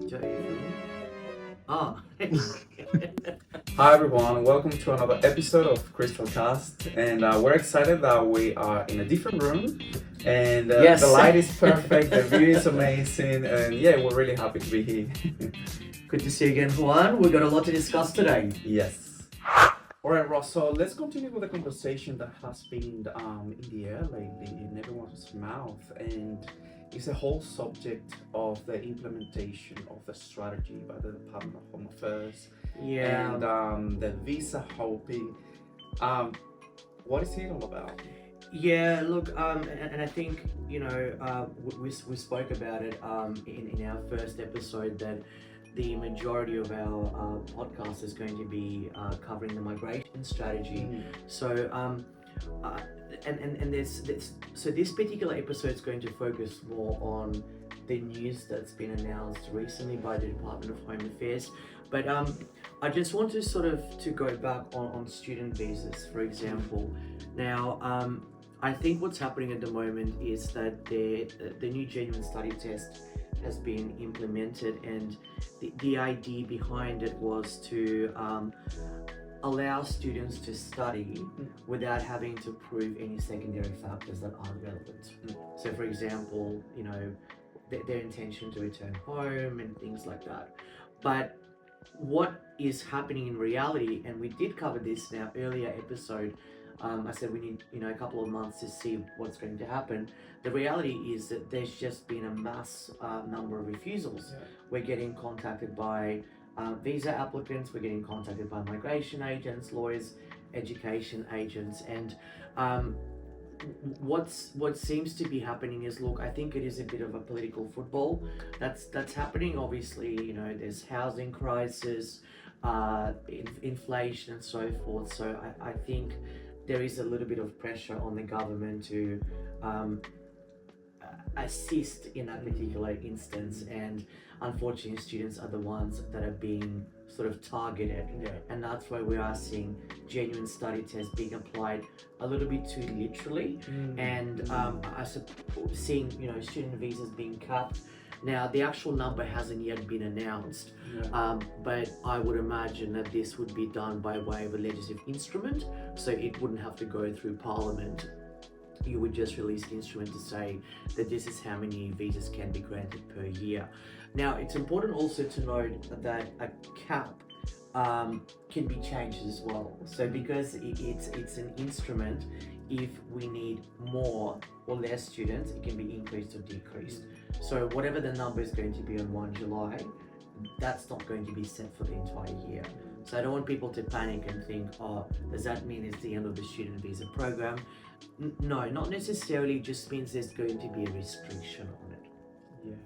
Joe, you filming? Oh. Hi everyone, welcome to another episode of Crystal Cast, and we're excited that we are in a different room, and Yes. the light is perfect, the view is amazing, and yeah, we're really happy to be here. Good to see you again, Juan. We've got a lot to discuss today. Yes. All right, Ross. So let's continue with the conversation that has been in the air lately in everyone's mouth, and it's the whole subject of the implementation of the strategy by the Department of Home Affairs Yeah. and the visa hopping. What is it all about? Yeah, look, and I think, we spoke about it in our first episode that the majority of our podcast is going to be covering the migration strategy. So, and so this particular episode is going to focus more on the news that's been announced recently by the Department of Home Affairs. But I just want to to go back on student visas, for example. Now, I think what's happening at the moment is that the new genuine study test has been implemented, and the idea behind it was to allow students to study without having to prove any secondary factors that aren't relevant. So, for example, their intention to return home and things like that. But what is happening in reality, and we did cover this in our earlier episode, I said we need a couple of months to see what's going to happen. The reality is that there's just been a mass number of refusals. Yeah. We're getting contacted by visa applicants, we're getting contacted by migration agents, lawyers, education agents, and what seems to be happening is, look, I think it is a bit of a political football that's happening. Obviously, there's housing crisis, inflation and so forth. So I think there is a little bit of pressure on the government to assist in that particular instance, and unfortunately students are the ones that are being sort of targeted. And that's why we are seeing genuine study tests being applied a little bit too literally, and seeing student visas being capped. Now, the actual number hasn't yet been announced, but I would imagine that this would be done by way of a legislative instrument, so it wouldn't have to go through Parliament. You would just release an instrument to say that this is how many visas can be granted per year. Now, it's important also to note that a cap can be changed as well. So because it's an instrument, if we need more or less students, it can be increased or decreased. So whatever the number is going to be on 1 July, that's not going to be set for the entire year. So I don't want people to panic and think, oh, does that mean it's the end of the student visa program? No, not necessarily. It just means there's going to be a restriction on it.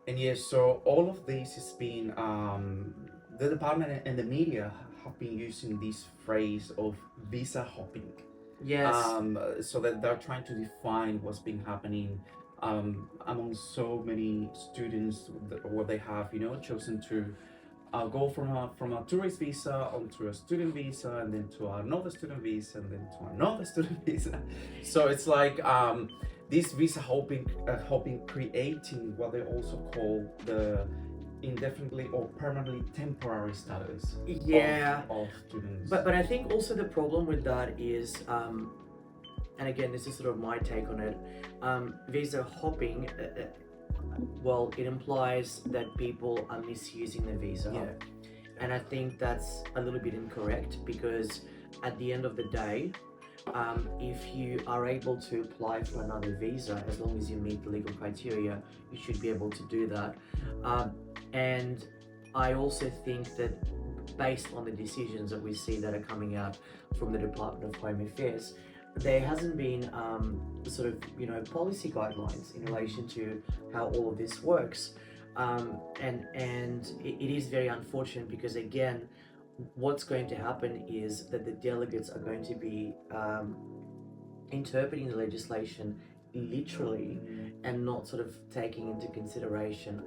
And yes, so all of this has been the department and the media have been using this phrase of visa hopping. Yes. So that they're trying to define what's been happening among so many students where they have chosen to go from a tourist visa onto a student visa, and then to another student visa, and then to another student visa. So it's like this visa hopping creating what they also call the indefinitely or permanently temporary status of students. But I think also the problem with that is, and again, this is sort of my take on it, visa hopping, well, it implies that people are misusing the visa. And I think that's a little bit incorrect, because at the end of the day, if you are able to apply for another visa, as long as you meet the legal criteria, you should be able to do that. And I also think that based on the decisions that we see that are coming out from the Department of Home Affairs, there hasn't been policy guidelines in relation to how all of this works. And it is very unfortunate, because again, what's going to happen is that the delegates are going to be interpreting the legislation literally and not sort of taking into consideration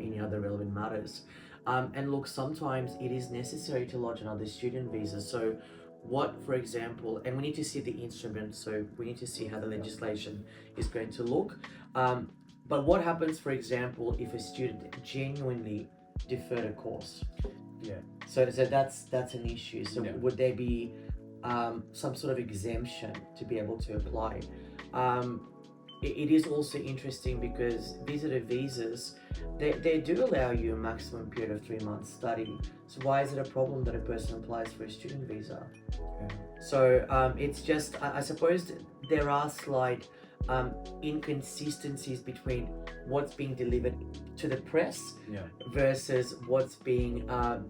any other relevant matters. And look, sometimes it is necessary to lodge another student visa. So what, for example, and we need to see the instrument, so we need to see how the legislation is going to look. But what happens, for example, if a student genuinely deferred a course? Yeah. So that's an issue. So Yeah. would there be some sort of exemption to be able to apply? It is also interesting because visitor visas, they do allow you a maximum period of 3 months study. So why is it a problem that a person applies for a student visa? Yeah. So it's just, I suppose there are slight inconsistencies between what's being delivered to the press Yeah. versus what's being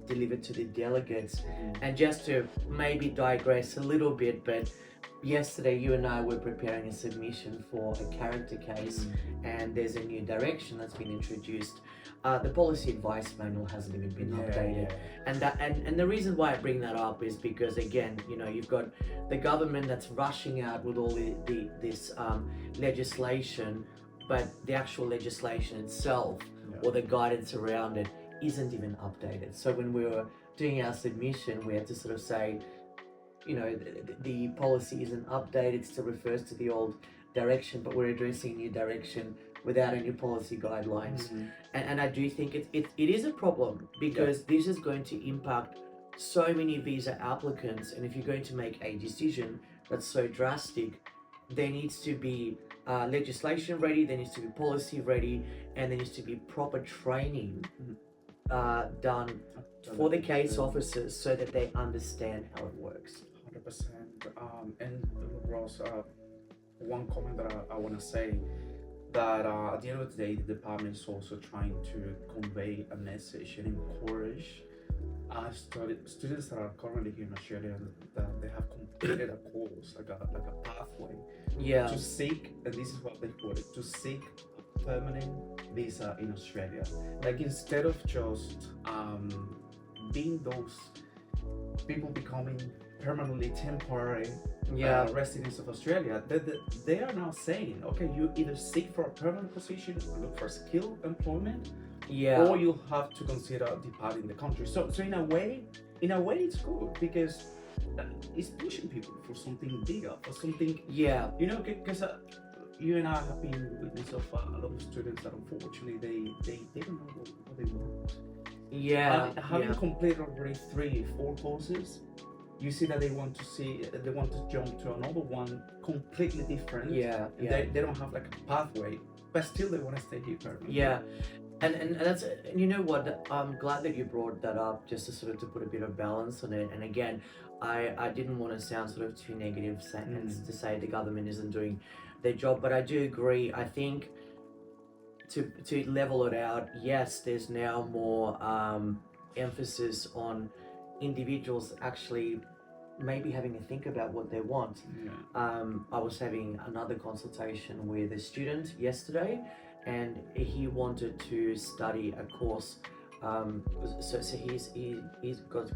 delivered to the delegates. And just to maybe digress a little bit, but yesterday you and I were preparing a submission for a character case, and there's a new direction that's been introduced. The policy advice manual hasn't even been updated. And the reason why I bring that up is because, again, you know, you've got the government that's rushing out with all this legislation, but the actual legislation itself or the guidance around it isn't even updated. So when we were doing our submission, we had to sort of say, you know, the policy isn't updated, it still refers to the old direction, but we're addressing a new direction without any policy guidelines. And I do think it is a problem because this is going to impact so many visa applicants. And if you're going to make a decision that's so drastic, there needs to be legislation ready, there needs to be policy ready, and there needs to be proper training done for the case officers so that they understand how it works. 100%. And Ross, one comment that I want to say, that at the end of the day, the department is also trying to convey a message and encourage students that are currently here in Australia that they have completed a course, like a pathway, to seek, and this is what they put it, to seek a permanent visa in Australia. Like, instead of just being those people becoming permanently temporary residents of Australia, they are now saying, okay, you either seek for a permanent position, look for skilled employment, or you have to consider departing the country. So in a way it's good because it's pushing people for something bigger, for something, you know, because you and I have been witness of a lot of students that unfortunately they don't know what they want. Having completed already 3-4 courses, you see that they want to jump to another one completely different. They don't have like a pathway, but still they want to stay here permanently. And that's, you know what, I'm glad that you brought that up, just to sort of to put a bit of balance on it. And again, I didn't want to sound sort of too negative to say the government isn't doing their job, but I do agree. I think to level it out, yes, there's now more emphasis on individuals actually maybe having to think about what they want. I was having another consultation with a student yesterday, and he wanted to study a course. So he's got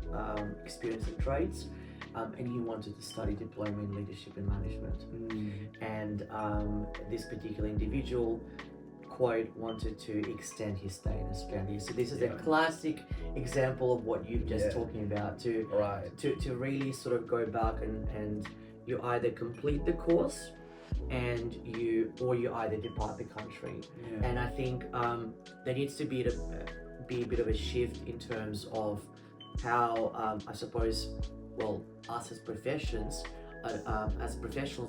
experience in trades, and he wanted to study diploma in leadership and management. And this particular individual, quote, wanted to extend his stay in Australia. So this is a classic example of what you've just talking about, to really sort of go back and you either complete the course and you either depart the country. And I think there needs to be a bit of a shift in terms of how I suppose, well, us as professionals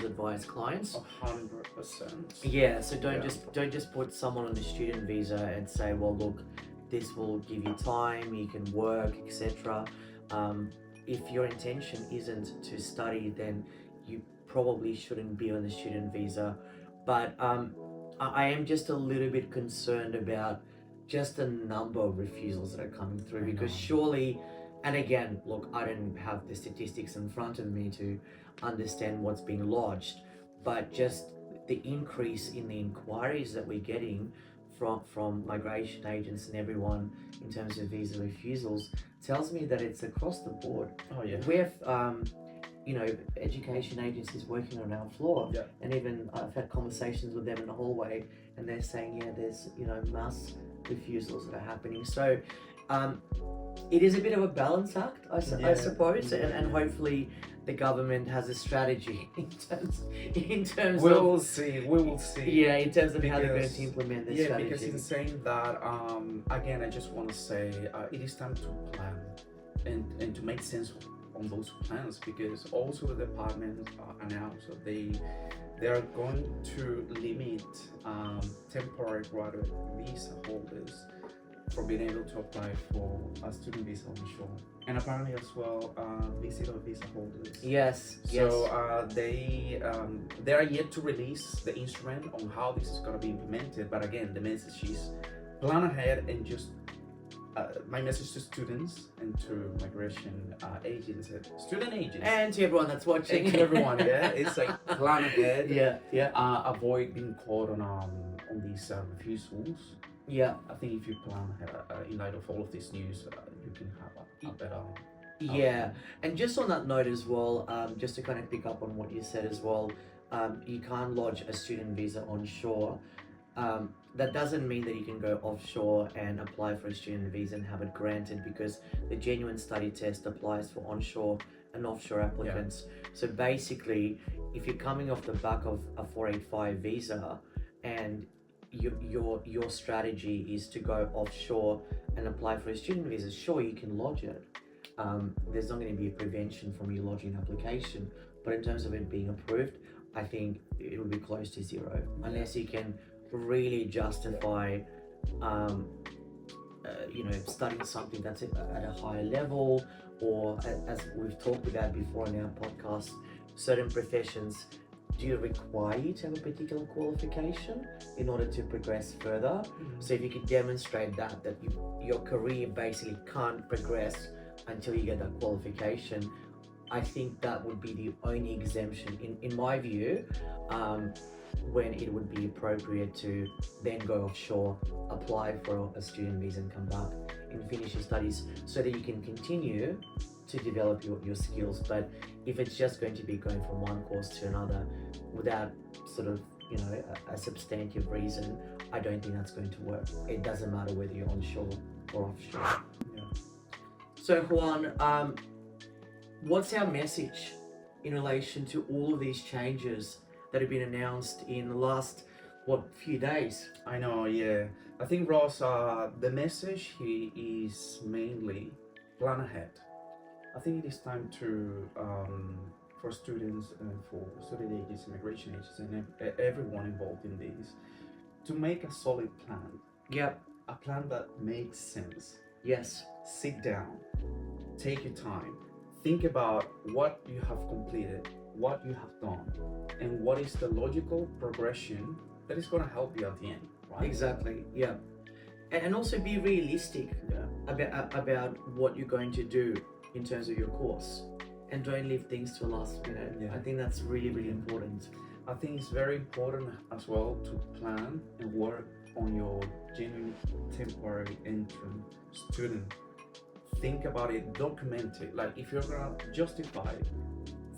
advise clients. 100%. So don't just put someone on a student visa and say, well, look, this will give you time, you can work, etc. If your intention isn't to study, then you probably shouldn't be on the student visa. But I am just a little bit concerned about just the number of refusals that are coming through, because surely, and again, look, I don't have the statistics in front of me to understand what's being lodged, but just the increase in the inquiries that we're getting from migration agents and everyone in terms of visa refusals tells me that it's across the board. We have you know, education agencies working on our floor, and even I've had conversations with them in the hallway, and they're saying, there's, you know, mass refusals that are happening. So it is a bit of a balance act, I suppose, and hopefully the government has a strategy in terms We of will see. We will see. yeah, in terms of how they're going Because- to implement this Yeah, strategy. because in saying that, again, I just want to say it is time to plan and to make sense on those plans, because also the department announced that they are going to limit temporary graduate visa holders for being able to apply for a student visa on shore, and apparently as well visitor visa holders. Yes, So yes. they are yet to release the instrument on how this is going to be implemented. But again, the message is plan ahead and just my message to students and to migration agents, student agents, And to everyone that's watching. and to everyone. Yeah, it's like plan ahead. Yeah, yeah, Avoid being caught on these refusals. yeah. I think if you plan ahead, in light of all of this news, you can have a better. Yeah, and just on that note as well, just to kind of pick up on what you said as well, you can't lodge a student visa onshore. That doesn't mean that you can go offshore and apply for a student visa and have it granted, because the genuine study test applies for onshore and offshore applicants. So basically, if you're coming off the back of a 485 visa and your strategy is to go offshore and apply for a student visa, sure, you can lodge it. There's not going to be a prevention from you lodging an application, but in terms of it being approved, I think it will be close to zero unless you can really justify studying something that's at a higher level, or as we've talked about before in our podcast, certain professions do require you to have a particular qualification in order to progress further. So if you could demonstrate that your career basically can't progress until you get that qualification, I think that would be the only exemption in my view, when it would be appropriate to then go offshore, apply for a student visa and come back and finish your studies so that you can continue to develop your skills. But if it's just going to be going from one course to another without sort of a substantive reason, I don't think that's going to work. It doesn't matter whether you're onshore or offshore. Yeah. So Juan, what's our message in relation to all of these changes that have been announced in the last few days? I know, yeah. I think, Ross, the message here is mainly plan ahead. I think it is time to, for students and for student agents, immigration agents, and everyone involved in this, to make a solid plan. Yep. A plan that makes sense. Yes. Sit down, take your time, think about what you have completed, what you have done, and what is the logical progression that is going to help you at the end, right? Exactly. Yeah. And also be realistic about what you're going to do in terms of your course, and don't leave things to the last minute. Yeah. I think that's really, really important. I think it's very important as well to plan and work on your genuine temporary interim student. Think about it, document it. Like if you're gonna justify it,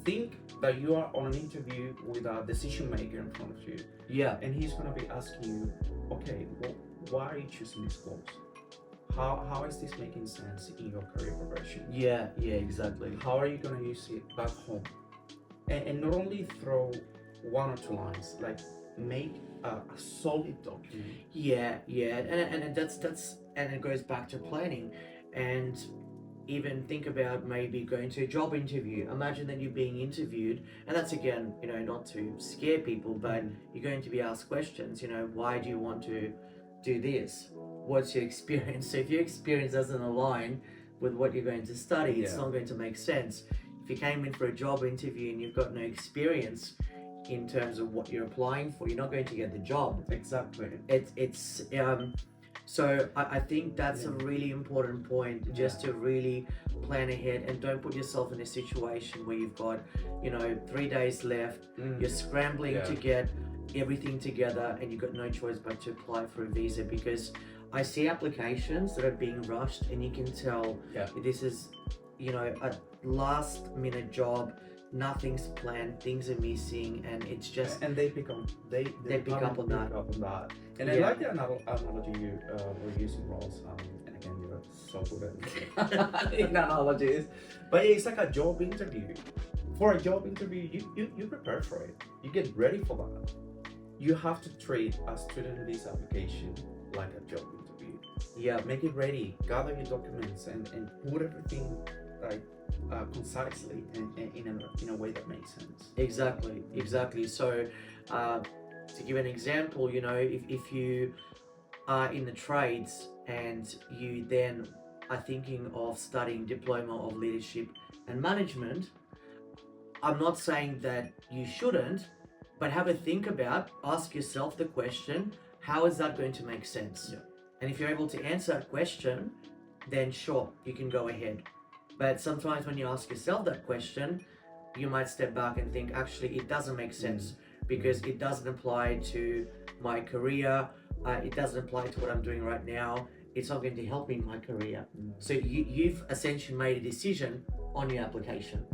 think that you are on an interview with a decision maker in front of you, Yeah. and he's gonna be asking you, okay, well, why are you choosing this course? How is this making sense in your career progression? Yeah. Yeah. Exactly. How are you gonna use it back home? And not only throw one or two lines, like make a solid document. Yeah. Yeah. And that's and it goes back to planning, and even think about maybe going to a job interview. Imagine that you're being interviewed, and that's again, not to scare people, but you're going to be asked questions. Why do you want to do this? What's your experience? So if your experience doesn't align with what you're going to study, it's not going to make sense. If you came in for a job interview and you've got no experience in terms of what you're applying for, you're not going to get the job. Exactly. So I think that's a really important point, just to really plan ahead and don't put yourself in a situation where you've got 3 days left, you're scrambling to get everything together and you've got no choice but to apply for a visa, because I see applications that are being rushed and you can tell this is a last minute job, nothing's planned, things are missing, and it's just and they pick up they pick up on that. And I like the analogy you were using, Ross, and again, you're so good at in analogies, but it's like a job interview. for a job interview, you prepare for it. You get ready for that. You have to treat a student visa application like a job interview. Yeah. Make it ready, gather your documents, and put everything like concisely and in a way that makes sense. Exactly. So, to give an example, you know, if you are in the trades and you then are thinking of studying Diploma of Leadership and Management, I'm not saying that you shouldn't, but have a think about, ask yourself the question, how is that going to make sense? Yeah. And if you're able to answer that question, then sure, you can go ahead. But sometimes when you ask yourself that question, you might step back and think, actually, it doesn't make sense because it doesn't apply to my career. It doesn't apply to what I'm doing right now. It's not going to help me in my career. So you've essentially made a decision on your application.